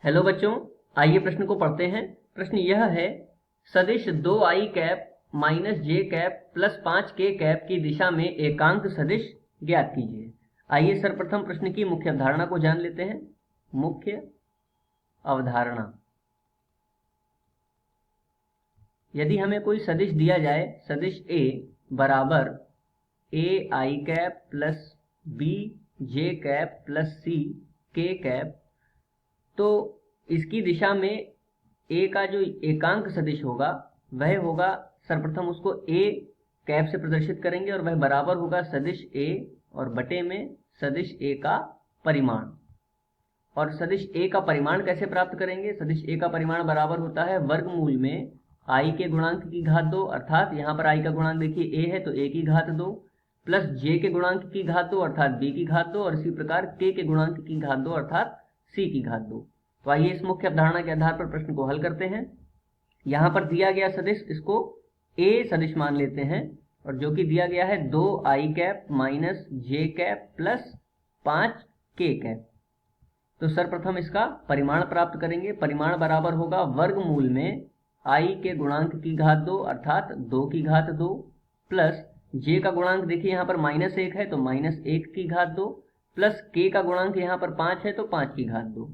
Hello बच्चों, आइए प्रश्न को पढ़ते हैं। प्रश्न यह है, सदिश 2i कैप माइनस जे कैप प्लस 5k कैप की दिशा में एकांक सदिश ज्ञात कीजिए। आइए सर्वप्रथम प्रश्न की मुख्य अवधारणा को जान लेते हैं। मुख्य अवधारणा, यदि हमें कोई सदिश दिया जाए, सदिश a बराबर A I cap plus B J cap plus C K cap, तो इसकी दिशा में a का जो एकांक सदिश होगा वह होगा, सर्वप्रथम उसको a कैप से प्रदर्शित करेंगे और वह बराबर होगा सदिश a और बटे में सदिश a का परिमाण। और सदिश a का परिमाण कैसे प्राप्त करेंगे? सदिश a का परिमाण बराबर होता है वर्गमूल में i के गुणांक की घात 2, अर्थात यहाँ पर i का गुणांक देखिए a है तो a की घात 2 प्लस j के गुणांक की घात 2 अर्थात b की घात 2 और इसी प्रकार k के गुणांक की घात 2 अर्थात c की घात 2। तो आइए इस मुख्य अवधारणा के आधार पर प्रश्न को हल करते हैं। यहाँ पर दिया गया सदिश, इसको a सदिश मान लेते हैं और जो कि दिया गया है 2i कैप माइनस जे कैप प्लस 5k कैप। तो सर्वप्रथम इसका परिमाण प्राप्त करेंगे। परिमाण बराबर होगा वर्गमूल में i के गुणांक की घात 2 अर्थात 2 की घात 2 प्लस j का गुणांक देखिए यहाँ पर -1 है तो -1 की घात 2 प्लस k का गुणांक यहाँ पर 5 है तो 5 की घात 2।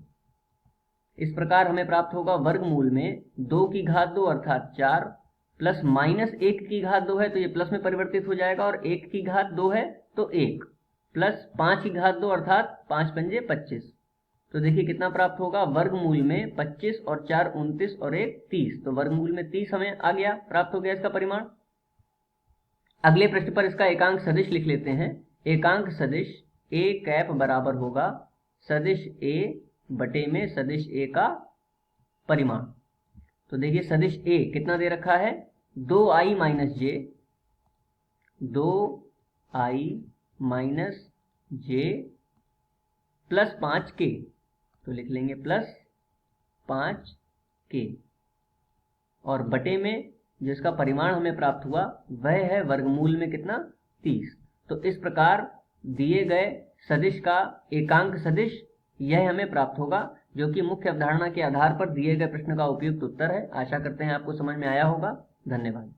इस प्रकार हमें प्राप्त होगा वर्गमूल में 2 की घात 2 अर्थात 4 प्लस -1 की घात 2 है तो ये प्लस में परिवर्तित हो जाएगा और 1 की घात 2 है तो 1 प्लस 5 की घात 2 अर्थात 5 पंजे 25। तो देखिए कितना प्राप्त होगा, वर्गमूल में 25 और 4 29 और 1 30, तो वर्गमूल में 30 हमें आ गया, प्राप्त हो गया इसका परिमाण। अगले पृष्ठ पर इसका एकांक सदिश लिख लेते हैं। एकांक सदिश a कैप बराबर होगा सदिश a बटे में सदिश a का परिमाण। तो देखिए सदिश a कितना दे रखा है, 2i माइनस जे, 2i माइनस जे प्लस 5k, तो लिख लेंगे प्लस 5k और बटे में जिसका परिमाण हमें प्राप्त हुआ वह है वर्गमूल में कितना, 30। तो इस प्रकार दिए गए सदिश का एकांक सदिश यह हमें प्राप्त होगा, जो कि मुख्य अवधारणा के आधार पर दिए गए प्रश्न का उपयुक्त उत्तर है। आशा करते हैं आपको समझ में आया होगा। धन्यवाद।